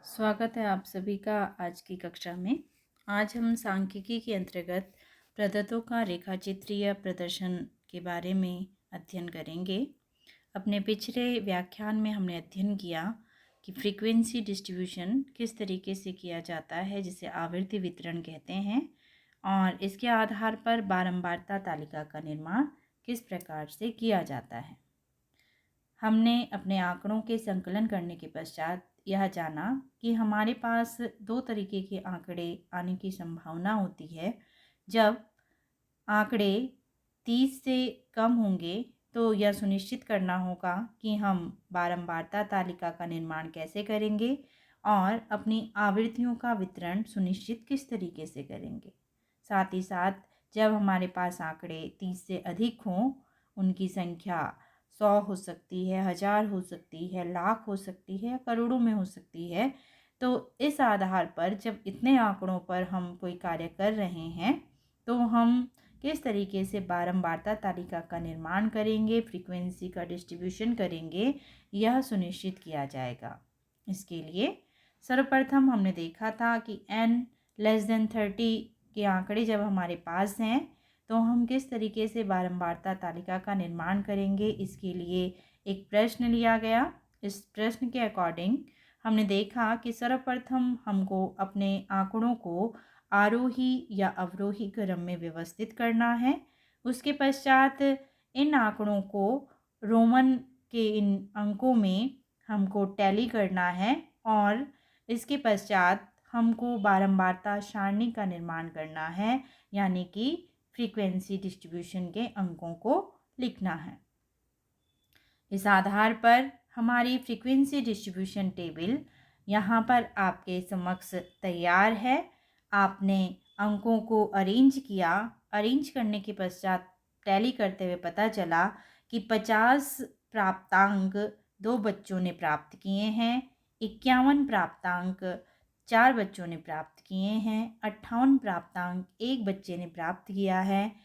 स्वागत है आप सभी का आज की कक्षा में। आज हम सांख्यिकी के अंतर्गत प्रदत्तों का रेखाचित्रीय प्रदर्शन के बारे में अध्ययन करेंगे। अपने पिछले व्याख्यान में हमने अध्ययन किया कि फ्रीक्वेंसी डिस्ट्रीब्यूशन किस तरीके से किया जाता है, जिसे आवृत्ति वितरण कहते हैं, और इसके आधार पर बारंबारता तालिका का निर्माण किस प्रकार से किया जाता है। हमने अपने आंकड़ों के संकलन करने के पश्चात यह जाना कि हमारे पास दो तरीके के आंकड़े आने की संभावना होती है। जब आंकड़े 30 से कम होंगे तो यह सुनिश्चित करना होगा कि हम बारंबारता तालिका का निर्माण कैसे करेंगे और अपनी आवृत्तियों का वितरण सुनिश्चित किस तरीके से करेंगे। साथ ही साथ जब हमारे पास आंकड़े 30 से अधिक हों, उनकी संख्या 100 हो सकती है, 1000 हो सकती है, लाख हो सकती है, करोड़ों में हो सकती है। तो इस आधार पर जब इतने आंकड़ों पर हम कोई कार्य कर रहे हैं तो हम किस तरीके से बारंबारता तालिका का निर्माण करेंगे, फ्रीक्वेंसी का डिस्ट्रीब्यूशन करेंगे, यह सुनिश्चित किया जाएगा। इसके लिए सर्वप्रथम हमने देखा था कि n<30 के आंकड़े जब हमारे पास हैं तो हम किस तरीके से बारंबारता तालिका का निर्माण करेंगे। इसके लिए एक प्रश्न लिया गया। इस प्रश्न के अकॉर्डिंग हमने देखा कि सर्वप्रथम हमको अपने आंकड़ों को आरोही या अवरोही क्रम में व्यवस्थित करना है। उसके पश्चात इन आंकड़ों को रोमन के इन अंकों में हमको टैली करना है और इसके पश्चात हमको बारंबारता सारणी का निर्माण करना है, यानी कि फ्रीक्वेंसी डिस्ट्रीब्यूशन के अंकों को लिखना है। इस आधार पर हमारी फ्रीक्वेंसी डिस्ट्रीब्यूशन टेबल यहाँ पर आपके समक्ष तैयार है। आपने अंकों को अरेंज किया। अरेंज करने के पश्चात टैली करते हुए पता चला कि 50 प्राप्तांक 2 बच्चों ने प्राप्त किए हैं, 51 प्राप्तांक 4 बच्चों ने प्राप्त किए हैं, 58 प्राप्तांक 1 बच्चे ने प्राप्त किया है,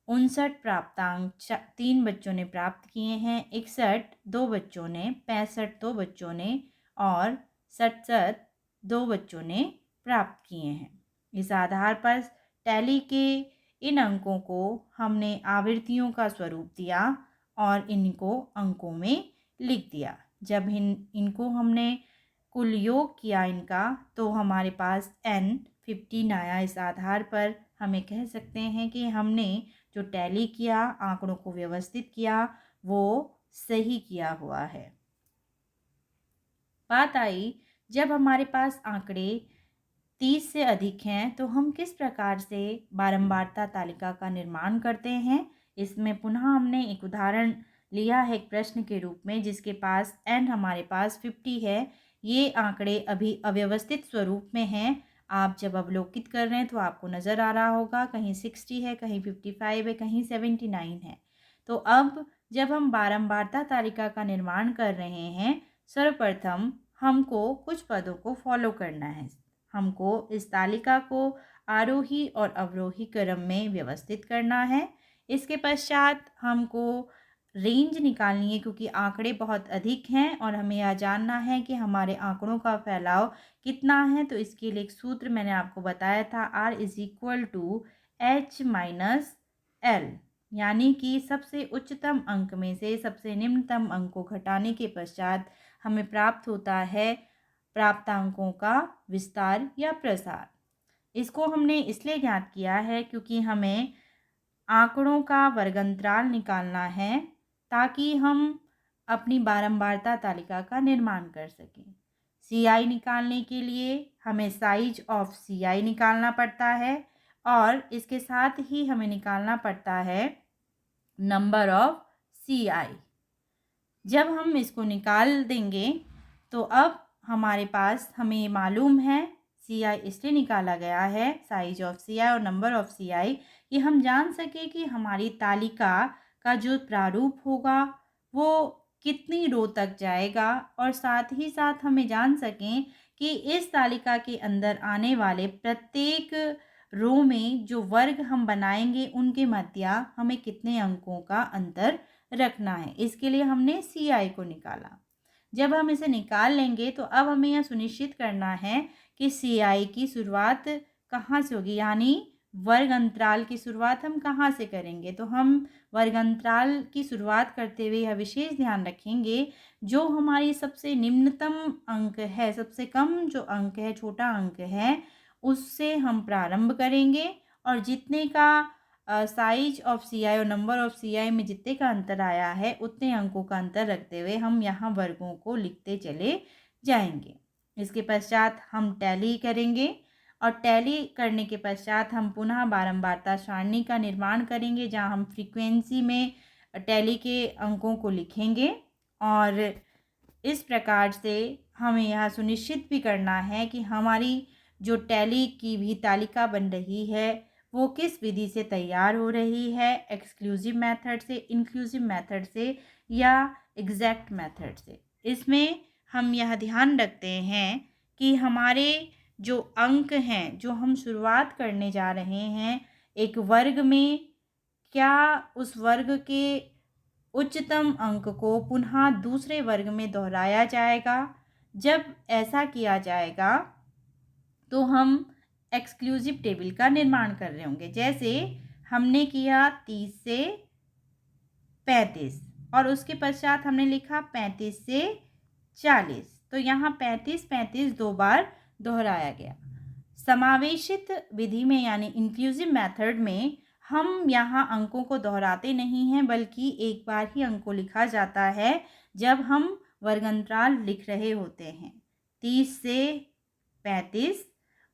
59 प्राप्तांक 3 बच्चों ने प्राप्त किए हैं, 61 2 बच्चों ने, 65 2 बच्चों ने और 67 2 बच्चों ने प्राप्त किए हैं। इस आधार पर टैली के इन अंकों को हमने आवृत्तियों का स्वरूप दिया और इनको अंकों में लिख दिया। जब इनको हमने कुल योग किया इनका, तो हमारे पास n15 आया। इस आधार पर हमें कह सकते हैं कि हमने जो टैली किया, आंकड़ों को व्यवस्थित किया, वो सही किया हुआ है। बात आई जब हमारे पास आंकड़े 30 से अधिक हैं तो हम किस प्रकार से बारंबारता तालिका का निर्माण करते हैं। इसमें पुनः हमने एक उदाहरण लिया है एक प्रश्न के रूप में, जिसके पास n हमारे पास 50 है। ये आंकड़े अभी अव्यवस्थित स्वरूप में हैं। आप जब अवलोकित कर रहे हैं तो आपको नज़र आ रहा होगा कहीं 60 है, कहीं 55 है, कहीं 79 है। तो अब जब हम बारंबारता तालिका का निर्माण कर रहे हैं, सर्वप्रथम हमको कुछ पदों को फॉलो करना है। हमको इस तालिका को आरोही और अवरोही क्रम में व्यवस्थित करना है। इसके पश्चात हमको रेंज निकालनी है, क्योंकि आंकड़े बहुत अधिक हैं और हमें यह जानना है कि हमारे आंकड़ों का फैलाव कितना है। तो इसके लिए एक सूत्र मैंने आपको बताया था, R=H-L, यानी कि सबसे उच्चतम अंक में से सबसे निम्नतम अंक को घटाने के पश्चात हमें प्राप्त होता है प्राप्तांकों का विस्तार या प्रसार। इसको हमने इसलिए ज्ञात किया है क्योंकि हमें आंकड़ों का वर्गांतराल निकालना है ताकि हम अपनी बारंबारता तालिका का निर्माण कर सकें। CI निकालने के लिए हमें साइज ऑफ CI निकालना पड़ता है और इसके साथ ही हमें निकालना पड़ता है नंबर ऑफ CI। जब हम इसको निकाल देंगे तो अब हमारे पास हमें ये मालूम है, CI इसलिए निकाला गया है, साइज ऑफ CI और नंबर ऑफ CI, कि हम जान सके कि हमारी तालिका का जो प्रारूप होगा वो कितनी रो तक जाएगा, और साथ ही साथ हमें जान सकें कि इस तालिका के अंदर आने वाले प्रत्येक रो में जो वर्ग हम बनाएंगे उनके मध्य हमें कितने अंकों का अंतर रखना है। इसके लिए हमने CI को निकाला। जब हम इसे निकाल लेंगे तो अब हमें यह सुनिश्चित करना है कि CI की शुरुआत कहाँ से होगी, यानी वर्ग अंतराल की शुरुआत हम कहाँ से करेंगे। तो हम वर्ग अंतराल की शुरुआत करते हुए यह विशेष ध्यान रखेंगे, जो हमारी सबसे निम्नतम अंक है, सबसे कम जो अंक है, छोटा अंक है, उससे हम प्रारंभ करेंगे और जितने का साइज ऑफ CI और नंबर ऑफ CI में जितने का अंतर आया है उतने अंकों का अंतर रखते हुए हम यहाँ वर्गों को लिखते चले जाएंगे। इसके पश्चात हम टैली करेंगे और टैली करने के पश्चात हम पुनः बारंबारता सारणी का निर्माण करेंगे, जहाँ हम फ्रीक्वेंसी में टैली के अंकों को लिखेंगे। और इस प्रकार से हमें यह सुनिश्चित भी करना है कि हमारी जो टैली की भी तालिका बन रही है वो किस विधि से तैयार हो रही है, एक्सक्लूसिव मेथड से, इंक्लूसिव मेथड से या एग्जैक्ट मेथड से। इसमें हम यह ध्यान रखते हैं कि हमारे जो अंक हैं, जो हम शुरुआत करने जा रहे हैं एक वर्ग में, क्या उस वर्ग के उच्चतम अंक को पुनः दूसरे वर्ग में दोहराया जाएगा। जब ऐसा किया जाएगा तो हम एक्सक्लूसिव टेबल का निर्माण कर रहे होंगे। जैसे हमने किया 30 से 35 और उसके पश्चात हमने लिखा 35 से 40, तो यहाँ 35 दो बार दोहराया गया। समावेशित विधि में यानी इंक्लूसिव मेथड में हम यहाँ अंकों को दोहराते नहीं हैं, बल्कि एक बार ही अंक को लिखा जाता है जब हम वर्गांतराल लिख रहे होते हैं। 30 से 35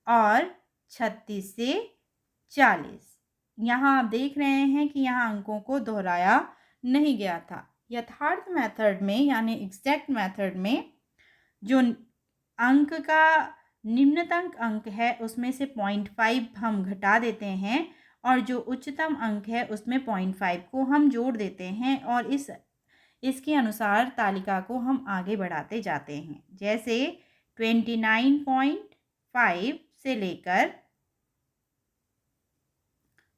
और 36 से 40। यहाँ आप देख रहे हैं कि यहाँ अंकों को दोहराया नहीं गया था। यथार्थ मेथड में यानी एग्जैक्ट मेथड में जो अंक का निम्नतम अंक है उसमें से 0.5 हम घटा देते हैं और जो उच्चतम अंक है उसमें 0.5 को हम जोड़ देते हैं और इसके अनुसार तालिका को हम आगे बढ़ाते जाते हैं। जैसे 29.5 से लेकर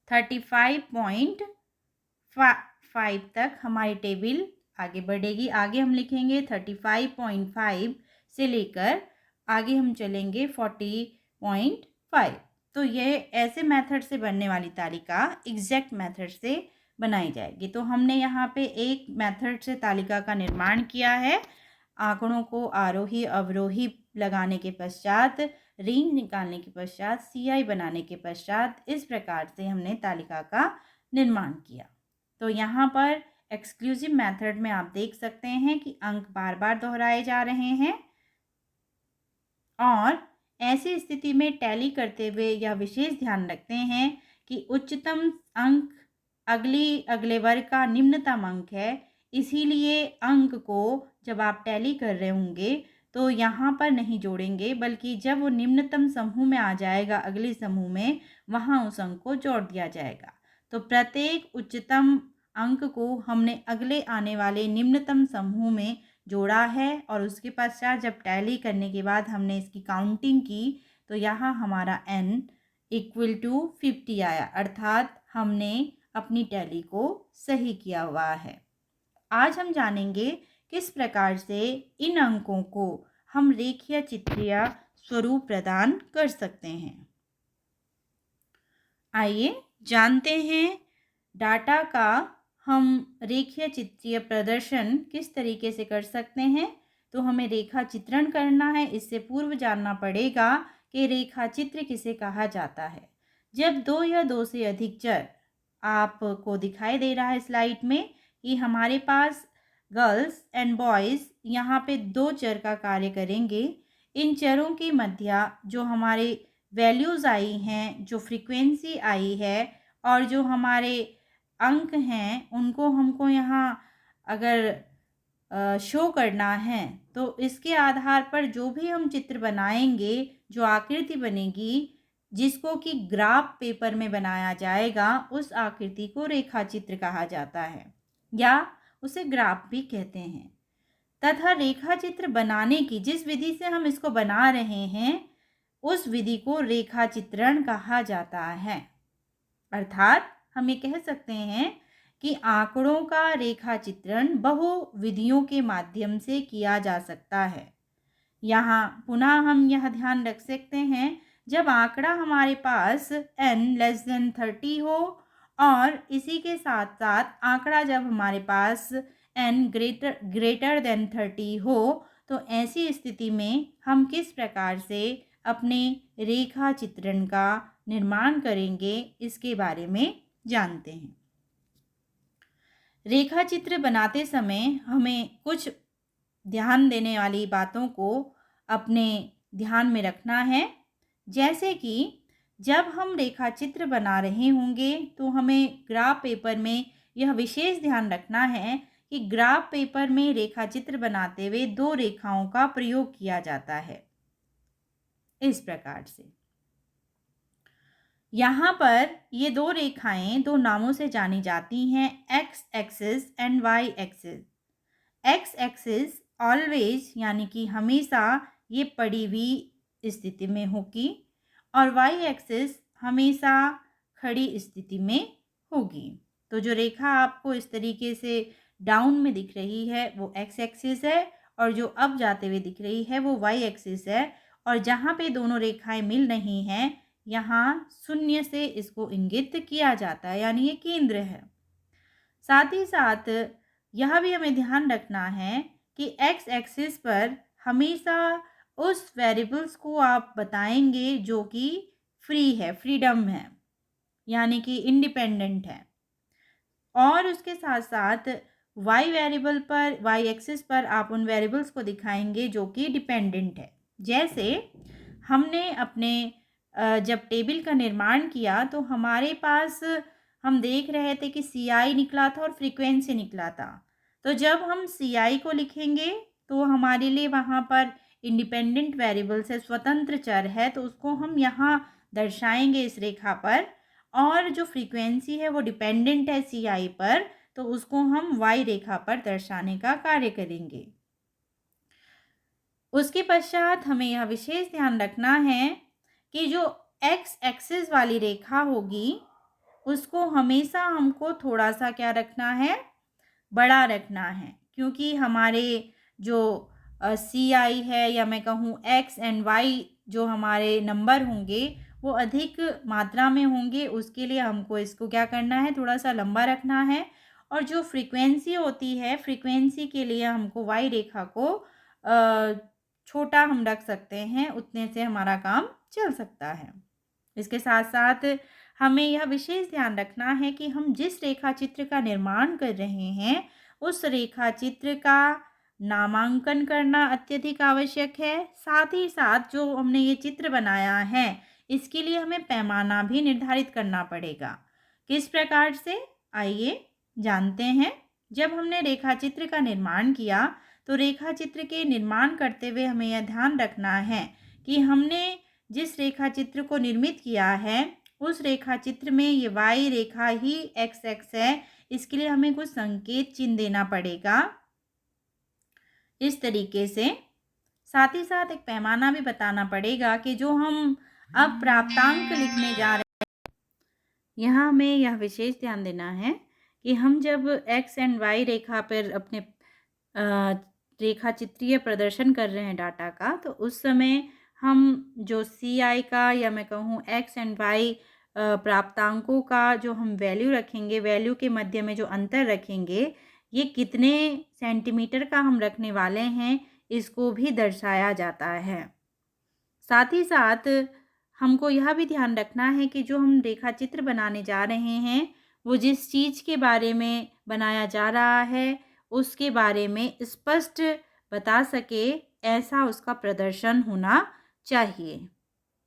35.5 तक हमारी टेबल आगे बढ़ेगी। आगे हम लिखेंगे 35.5 से लेकर आगे हम चलेंगे 40.5। तो ये ऐसे मेथड से बनने वाली तालिका एग्जैक्ट मेथड से बनाई जाएगी। तो हमने यहाँ पे एक मेथड से तालिका का निर्माण किया है। आंकड़ों को आरोही अवरोही लगाने के पश्चात, रेंज निकालने के पश्चात, CI बनाने के पश्चात इस प्रकार से हमने तालिका का निर्माण किया। तो यहाँ पर एक्सक्लूसिव मेथड में आप देख सकते हैं कि अंक बार बार दोहराए जा रहे हैं और ऐसी स्थिति में टैली करते हुए यह विशेष ध्यान रखते हैं कि उच्चतम अंक अगले वर्ग का निम्नतम अंक है। इसीलिए अंक को जब आप टैली कर रहे होंगे तो यहाँ पर नहीं जोड़ेंगे, बल्कि जब वो निम्नतम समूह में आ जाएगा अगले समूह में, वहाँ उस अंक को जोड़ दिया जाएगा। तो प्रत्येक उच्चतम अंक को हमने अगले आने वाले निम्नतम समूह में जोड़ा है और उसके पश्चात जब टैली करने के बाद हमने इसकी काउंटिंग की तो यहाँ हमारा n = 50 आया, अर्थात हमने अपनी टैली को सही किया हुआ है। आज हम जानेंगे किस प्रकार से इन अंकों को हम रेखीय चित्रीय स्वरूप प्रदान कर सकते हैं। आइए जानते हैं डाटा का हम रेखीय चित्रीय प्रदर्शन किस तरीके से कर सकते हैं। तो हमें रेखा चित्रण करना है। इससे पूर्व जानना पड़ेगा कि रेखा चित्र किसे कहा जाता है। जब दो या दो से अधिक चर, आपको दिखाई दे रहा है स्लाइड में कि हमारे पास गर्ल्स एंड बॉयज़ यहाँ पे दो चर का कार्य करेंगे। इन चरों के मध्य जो हमारे वैल्यूज़ आई हैं, जो फ्रीक्वेंसी आई है और जो हमारे अंक हैं, उनको हमको यहाँ अगर शो करना है तो इसके आधार पर जो भी हम चित्र बनाएंगे, जो आकृति बनेगी, जिसको कि ग्राफ पेपर में बनाया जाएगा, उस आकृति को रेखा चित्र कहा जाता है या उसे ग्राफ भी कहते हैं। तथा रेखा चित्र बनाने की जिस विधि से हम इसको बना रहे हैं उस विधि को रेखा चित्रण कहा जाता है। अर्थात हम ये कह सकते हैं कि आंकड़ों का रेखा चित्रण बहु विधियों के माध्यम से किया जा सकता है। यहाँ पुनः हम यह ध्यान रख सकते हैं, जब आंकड़ा हमारे पास n<30 हो और इसी के साथ साथ आंकड़ा जब हमारे पास n greater than 30 हो, तो ऐसी स्थिति में हम किस प्रकार से अपने रेखा चित्रण का निर्माण करेंगे, इसके बारे में जानते हैं। रेखा चित्र बनाते समय हमें कुछ ध्यान देने वाली बातों को अपने ध्यान में रखना है। जैसे कि जब हम रेखा चित्र बना रहे होंगे तो हमें ग्राफ पेपर में यह विशेष ध्यान रखना है कि ग्राफ पेपर में रेखा चित्र बनाते हुए 2 रेखाओं का प्रयोग किया जाता है। इस प्रकार से यहाँ पर ये 2 रेखाएं 2 नामों से जानी जाती हैं, X axis and Y axis. X axis always यानी कि हमेशा ये पड़ी हुई स्थिति में होगी और वाई एक्सिस हमेशा खड़ी स्थिति में होगी। तो जो रेखा आपको इस तरीके से डाउन में दिख रही है वो एक्स एक्सिस है और जो अप जाते हुए दिख रही है वो वाई एक्सिस है। और जहाँ पे दोनों रेखाएं मिल रही हैं यहाँ शून्य से इसको इंगित किया जाता है, यानी ये केंद्र है। साथ ही साथ यह भी हमें ध्यान रखना है कि एक्स एक्सिस पर हमेशा उस वेरिएबल्स को आप बताएंगे जो कि फ्री है, फ्रीडम है, यानी कि इंडिपेंडेंट है। और उसके साथ साथ वाई वेरिएबल पर, वाई एक्सिस पर आप उन वेरिएबल्स को दिखाएंगे जो कि डिपेंडेंट है। जैसे हमने अपने जब टेबल का निर्माण किया तो हमारे पास हम देख रहे थे कि CI निकला था और फ्रीक्वेंसी निकला था। तो जब हम CI को लिखेंगे तो हमारे लिए वहाँ पर इंडिपेंडेंट वेरिएबल से स्वतंत्र चर है, तो उसको हम यहाँ दर्शाएंगे इस रेखा पर। और जो फ्रीक्वेंसी है वो डिपेंडेंट है CI पर, तो उसको हम Y रेखा पर दर्शाने का कार्य करेंगे। उसके पश्चात हमें यह विशेष ध्यान रखना है कि जो एक्स एक्सिस वाली रेखा होगी उसको हमेशा हमको थोड़ा सा क्या रखना है, बड़ा रखना है, क्योंकि हमारे जो CI है या मैं कहूँ X एंड Y जो हमारे नंबर होंगे वो अधिक मात्रा में होंगे। उसके लिए हमको इसको क्या करना है, थोड़ा सा लंबा रखना है। और जो फ्रीक्वेंसी होती है, फ्रीक्वेंसी के लिए हमको Y रेखा को छोटा हम रख सकते हैं, उतने से हमारा काम चल सकता है। इसके साथ साथ हमें यह विशेष ध्यान रखना है कि हम जिस रेखा चित्र का निर्माण कर रहे हैं उस रेखा चित्र का नामांकन करना अत्यधिक आवश्यक है। साथ ही साथ जो हमने ये चित्र बनाया है इसके लिए हमें पैमाना भी निर्धारित करना पड़ेगा। किस प्रकार से, आइए जानते हैं। जब हमने रेखा चित्र का निर्माण किया तो रेखा चित्र के निर्माण करते हुए हमें यह ध्यान रखना है कि हमने जिस रेखा चित्र को निर्मित किया है उस रेखा चित्र में ये वाई रेखा ही एक्स एक्स है। इसके लिए हमें कुछ संकेत चिन्ह देना पड़ेगा इस तरीके से। साथ ही साथ एक पैमाना भी बताना पड़ेगा कि जो हम अब प्राप्तांक लिखने जा रहे हैं, यहाँ हमें यह विशेष ध्यान देना है कि हम जब एक्स एंड वाई रेखा पर अपने रेखा चित्रीय प्रदर्शन कर रहे हैं डाटा का, तो उस समय हम जो CI का या मैं कहूँ एक्स एंड वाई प्राप्तांकों का जो हम वैल्यू रखेंगे, वैल्यू के मध्य में जो अंतर रखेंगे, ये कितने सेंटीमीटर का हम रखने वाले हैं, इसको भी दर्शाया जाता है। साथ ही साथ हमको यह भी ध्यान रखना है कि जो हम रेखा चित्र बनाने जा रहे हैं वो जिस चीज़ के बारे में बनाया जा रहा है उसके बारे में स्पष्ट बता सके, ऐसा उसका प्रदर्शन होना चाहिए।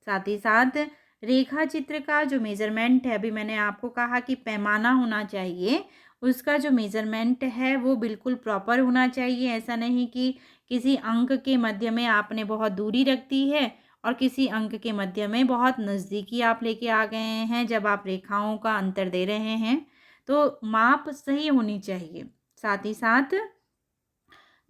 साथ ही साथ रेखा चित्र का जो मेज़रमेंट है, अभी मैंने आपको कहा कि पैमाना होना चाहिए, उसका जो मेज़रमेंट है वो बिल्कुल प्रॉपर होना चाहिए। ऐसा नहीं कि किसी अंक के मध्य में आपने बहुत दूरी रख दी है और किसी अंक के मध्य में बहुत नज़दीकी आप लेके आ गए हैं। जब आप रेखाओं का अंतर दे रहे हैं तो माप सही होनी चाहिए। साथ ही साथ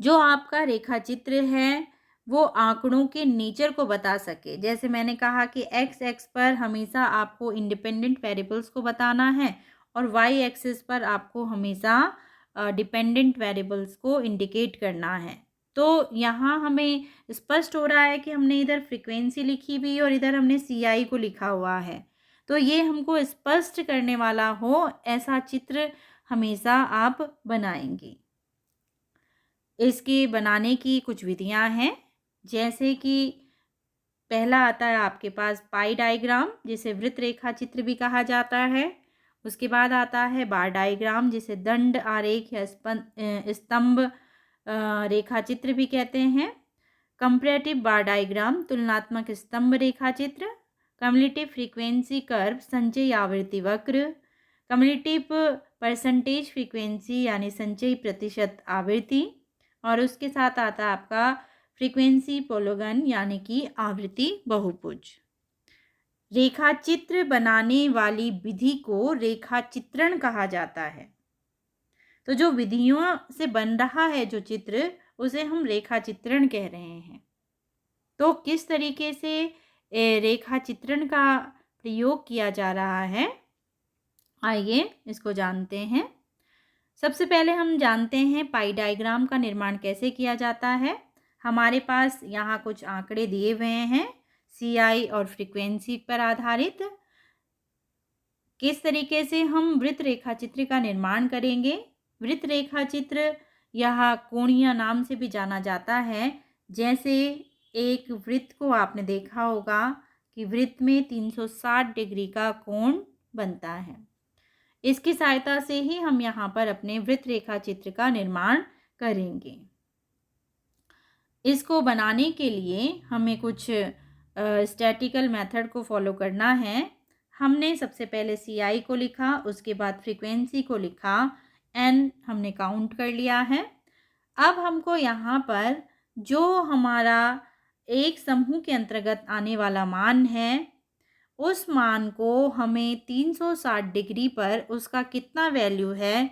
जो आपका रेखा चित्र है वो आंकड़ों के नेचर को बता सके। जैसे मैंने कहा कि एक्स एक्स पर हमेशा आपको इंडिपेंडेंट वेरिएबल्स को बताना है और वाई एक्सिस पर आपको हमेशा डिपेंडेंट वेरिएबल्स को इंडिकेट करना है। तो यहाँ हमें स्पष्ट हो रहा है कि हमने इधर फ्रीक्वेंसी लिखी हुई और इधर हमने CI को लिखा हुआ है। तो ये हमको स्पष्ट करने वाला हो ऐसा चित्र हमेशा आप बनाएंगे। इसके बनाने की कुछ विधियां हैं, जैसे कि पहला आता है आपके पास पाई डायग्राम, जिसे वृत्त रेखा चित्र भी कहा जाता है। उसके बाद आता है बार डायग्राम, जिसे दंड आरेख या स्तंभ रेखा चित्र भी कहते हैं। कंपैरेटिव बार डायग्राम, तुलनात्मक स्तंभ रेखा चित्र। कम्युलेटिव फ्रीक्वेंसी कर्व, संचयी आवृत्ति वक्र। कम्युलेटिव परसेंटेज फ्रीक्वेंसी यानी संचयी प्रतिशत आवृत्ति। और उसके साथ आता है आपका फ्रीक्वेंसी पोलोगन यानी कि आवृत्ति बहुभुज। रेखा चित्र बनाने वाली विधि को रेखा चित्रण कहा जाता है। तो जो विधियों से बन रहा है जो चित्र, उसे हम रेखा चित्रण कह रहे हैं। तो किस तरीके से रेखा चित्रण का प्रयोग किया जा रहा है, आइए इसको जानते हैं। सबसे पहले हम जानते हैं पाई डायग्राम का निर्माण कैसे किया जाता है। हमारे पास यहाँ कुछ आंकड़े दिए हुए हैं CI और फ्रीक्वेंसी पर आधारित। किस तरीके से हम वृत्त रेखा चित्र का निर्माण करेंगे। वृत्त रेखा चित्र यह कोणीय नाम से भी जाना जाता है। जैसे एक वृत्त को आपने देखा होगा कि वृत्त में 360 डिग्री का कोण बनता है। इसकी सहायता से ही हम यहाँ पर अपने वृत्त रेखा चित्र का निर्माण करेंगे। इसको बनाने के लिए हमें कुछ स्टैटिकल मेथड को फॉलो करना है। हमने सबसे पहले CI को लिखा, उसके बाद फ्रीक्वेंसी को लिखा, N हमने काउंट कर लिया है। अब हमको यहाँ पर जो हमारा एक समूह के अंतर्गत आने वाला मान है, उस मान को हमें 360 डिग्री पर उसका कितना वैल्यू है,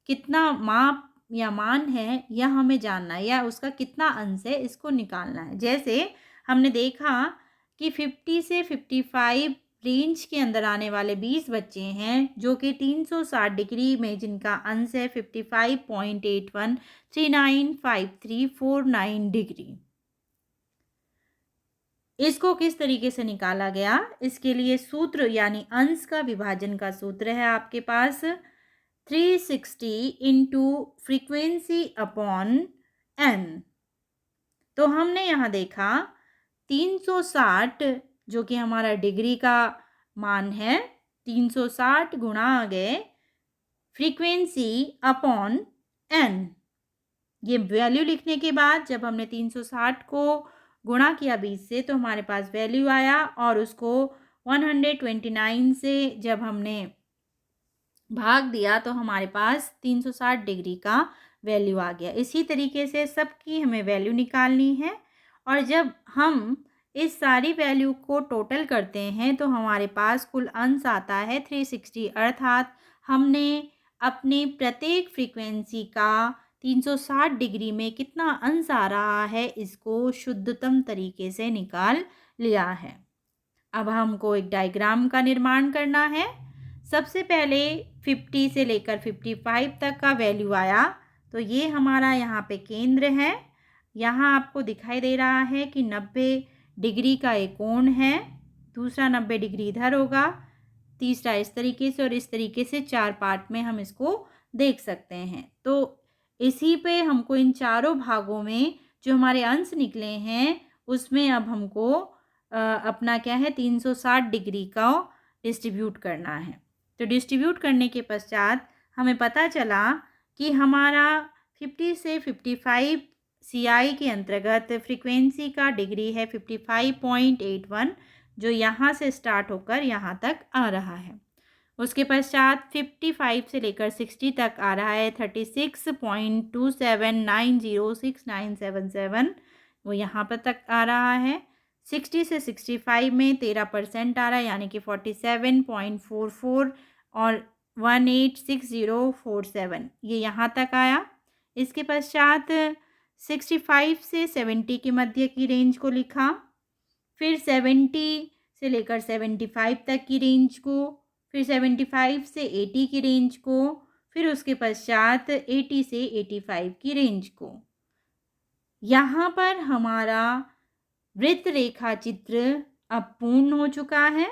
कितना माप या मान है, यह हमें जानना है, या उसका कितना अंश है, इसको निकालना है। जैसे हमने देखा कि 50 से 55 रेंज के अंदर आने वाले 20 बच्चे हैं, जो कि 360 डिग्री में जिनका अंश है 55.81395349 डिग्री। इसको किस तरीके से निकाला गया, इसके लिए सूत्र यानी अंश का विभाजन का सूत्र है आपके पास 360 इंटू फ्रीक्वेंसी अपॉन N। तो हमने यहाँ देखा 360 जो कि हमारा डिग्री का मान है, 360 गुणा गए फ्रीक्वेंसी अपॉन N। ये वैल्यू लिखने के बाद जब हमने 360 को गुणा किया 20 से, तो हमारे पास वैल्यू आया, और उसको 129 से जब हमने भाग दिया तो हमारे पास 360 डिग्री का वैल्यू आ गया। इसी तरीके से सबकी हमें वैल्यू निकालनी है, और जब हम इस सारी वैल्यू को टोटल करते हैं तो हमारे पास कुल अंश आता है 360। अर्थात हमने अपने प्रत्येक फ्रीक्वेंसी का 360 डिग्री में कितना अंश आ रहा है, इसको शुद्धतम तरीके से निकाल लिया है। अब हमको एक डायग्राम का निर्माण करना है। सबसे पहले 50 से लेकर 55 तक का वैल्यू आया, तो ये हमारा यहाँ पे केंद्र है। यहाँ आपको दिखाई दे रहा है कि 90 डिग्री का एक कोण है, दूसरा 90 डिग्री इधर होगा, तीसरा इस तरीके से, और इस तरीके से 4 पार्ट में हम इसको देख सकते हैं। तो इसी पे हमको इन चारों भागों में जो हमारे अंश निकले हैं, उसमें अब हमको अपना क्या है 360 डिग्री का डिस्ट्रीब्यूट करना है। तो डिस्ट्रीब्यूट करने के पश्चात हमें पता चला कि हमारा 50 से 55 CI के अंतर्गत फ्रीक्वेंसी का डिग्री है 55.81, जो यहाँ से स्टार्ट होकर यहाँ तक आ रहा है। उसके पश्चात 55 से लेकर 60 तक आ रहा है 36.2790697 वो यहाँ पर तक आ रहा है। 60 से 65 में 13% आ रहा है, यानी कि 47.44, और 186047 ये यहाँ तक आया। इसके पश्चात 65 से 70 के मध्य की रेंज को लिखा, फिर 70 से लेकर 75 तक की रेंज को, फिर 75 से 80 की रेंज को, फिर उसके पश्चात 80 से 85 की रेंज को। यहाँ पर हमारा वृत्त रेखा चित्र अब पूर्ण हो चुका है।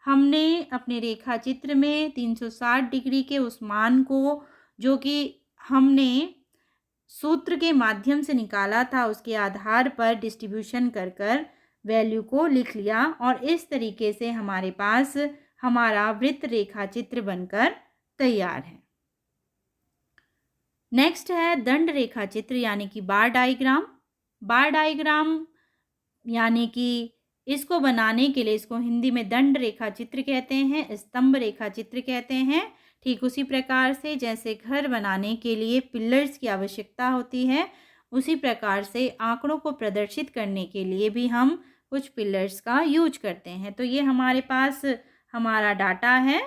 हमने अपने रेखा चित्र में 360 डिग्री के उस मान को, जो कि हमने सूत्र के माध्यम से निकाला था, उसके आधार पर डिस्ट्रीब्यूशन कर कर वैल्यू को लिख लिया और इस तरीके से हमारे पास हमारा वृत्त रेखा चित्र बनकर तैयार है। नेक्स्ट है दंड रेखा चित्र यानी कि बार डायग्राम। बार डायग्राम यानी कि इसको बनाने के लिए इसको हिंदी में दंड रेखा चित्र कहते हैं, स्तंभ रेखा चित्र कहते हैं। ठीक उसी प्रकार से जैसे घर बनाने के लिए पिलर्स की आवश्यकता होती है, उसी प्रकार से आंकड़ों को प्रदर्शित करने के लिए भी हम कुछ पिलर्स का यूज करते हैं। तो ये हमारे पास हमारा डाटा है,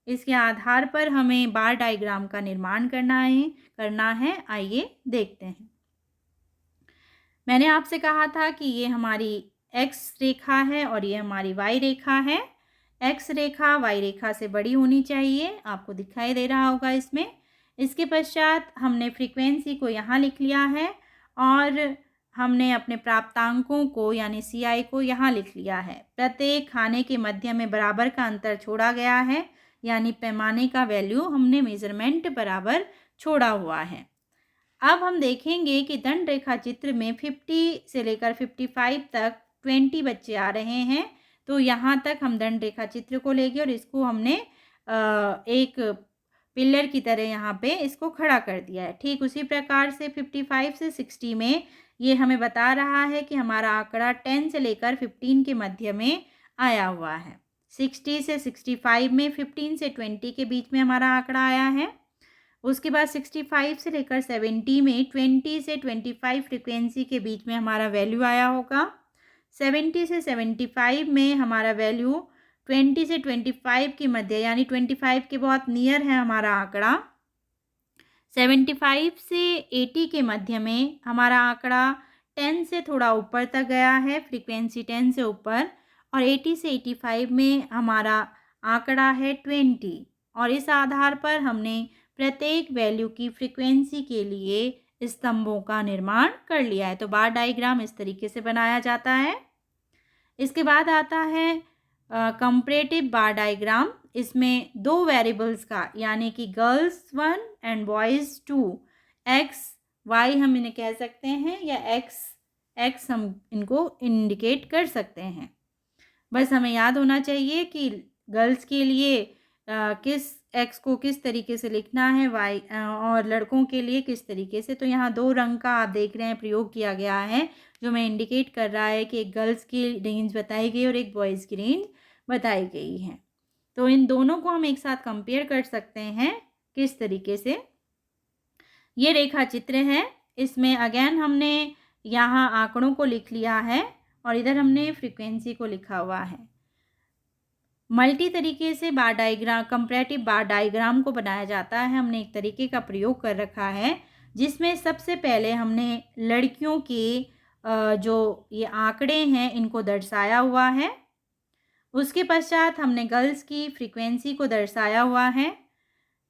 इसके आधार पर हमें बार डायग्राम का निर्माण करना है। आइए देखते हैं। मैंने आपसे कहा था कि ये हमारी एक्स रेखा है और ये हमारी वाई रेखा है। एक्स रेखा वाई रेखा से बड़ी होनी चाहिए, आपको दिखाई दे रहा होगा इसमें। इसके पश्चात हमने फ्रीक्वेंसी को यहाँ लिख लिया है और हमने अपने प्राप्तांकों को यानी CI को यहाँ लिख लिया है। प्रत्येक खाने के मध्य में बराबर का अंतर छोड़ा गया है, यानी पैमाने का वैल्यू हमने मेजरमेंट बराबर छोड़ा हुआ है। अब हम देखेंगे कि दंड रेखा चित्र में 50 से लेकर 55 तक 20 बच्चे आ रहे हैं। तो यहाँ तक हम दंड रेखा चित्र को लेंगे और इसको हमने एक पिलर की तरह यहाँ पे इसको खड़ा कर दिया है। ठीक उसी प्रकार से 55 से 60 में ये हमें बता रहा है कि हमारा आंकड़ा 10 से लेकर 15 के मध्य में आया हुआ है। 60 से 65 में 15 से 20 के बीच में हमारा आंकड़ा आया है। उसके बाद 65 से लेकर 70 में 20 से 25 फ्रिक्वेंसी के बीच में हमारा वैल्यू आया होगा। 70 से 75 में हमारा वैल्यू 20 से 25 के मध्य यानी 25 के बहुत नियर है हमारा आंकड़ा। 75 से 80 के मध्य में हमारा आंकड़ा 10 से थोड़ा ऊपर तक गया है, फ्रीक्वेंसी 10 से ऊपर। और 80 से 85 में हमारा आंकड़ा है 20 और इस आधार पर हमने प्रत्येक वैल्यू की फ्रीक्वेंसी के लिए स्तंभों का निर्माण कर लिया है। तो बार डायग्राम इस तरीके से बनाया जाता है। इसके बाद आता है कंपैरेटिव बार डायग्राम। इसमें दो वेरिएबल्स का यानी कि girls 1 and boys 2 X Y हम इन्हें कह सकते हैं या एक्स हम इनको इंडिकेट कर सकते हैं। बस हमें याद होना चाहिए कि गर्ल्स के लिए किस एक्स को किस तरीके से लिखना है, वाई और लड़कों के लिए किस तरीके से। तो यहाँ दो रंग का आप देख रहे हैं प्रयोग किया गया है, जो मैं इंडिकेट कर रहा है कि एक गर्ल्स की रेंज बताई गई और एक बॉयज़ की रेंज बताई गई है। तो इन दोनों को हम एक साथ कंपेयर कर सकते हैं किस तरीके से। ये रेखा चित्र है, इसमें अगेन हमने यहाँ आंकड़ों को लिख लिया है और इधर हमने फ्रीक्वेंसी को लिखा हुआ है। मल्टी तरीके से बार डायग्राम, कंपैरेटिव बार डायग्राम को बनाया जाता है। हमने एक तरीके का प्रयोग कर रखा है जिसमें सबसे पहले हमने लड़कियों के जो ये आंकड़े हैं इनको दर्शाया हुआ है। उसके पश्चात हमने गर्ल्स की फ्रीक्वेंसी को दर्शाया हुआ है।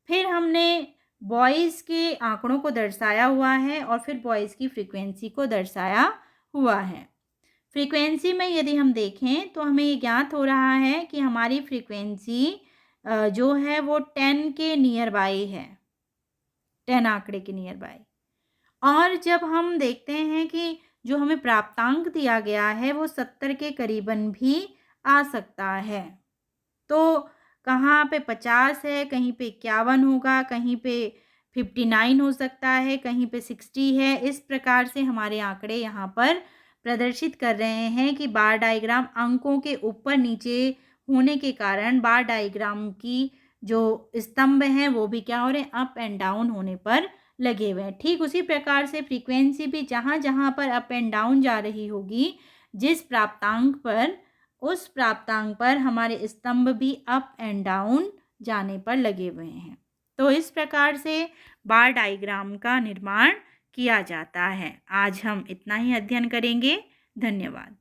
फिर हमने बॉयज़ के आंकड़ों को दर्शाया हुआ है और फिर बॉयज़ की फ्रीक्वेंसी को दर्शाया हुआ है। फ्रीक्वेंसी में यदि हम देखें तो हमें ये ज्ञात हो रहा है कि हमारी फ्रीक्वेंसी जो है वो 10 के नियर बाई है, 10 आंकड़े के नियर बाई। और जब हम देखते हैं कि जो हमें प्राप्तांक दिया गया है वो 70 के करीबन भी आ सकता है। तो कहाँ पे 50 है, कहीं पे 51 होगा, कहीं पे 59 हो सकता है, कहीं पे 60 है। इस प्रकार से हमारे आंकड़े यहाँ पर प्रदर्शित कर रहे हैं कि बार डायग्राम अंकों के ऊपर नीचे होने के कारण बार डायग्राम की जो स्तंभ हैं वो भी क्या हो रहे हैं, अप एंड डाउन होने पर लगे हुए हैं। ठीक उसी प्रकार से फ्रीक्वेंसी भी जहाँ जहाँ पर अप एंड डाउन जा रही होगी, जिस प्राप्तांक पर, उस प्राप्तांक पर हमारे स्तंभ भी अप एंड डाउन जाने पर लगे हुए हैं। तो इस प्रकार से बार डायग्राम का निर्माण किया जाता है। आज हम इतना ही अध्ययन करेंगे। धन्यवाद।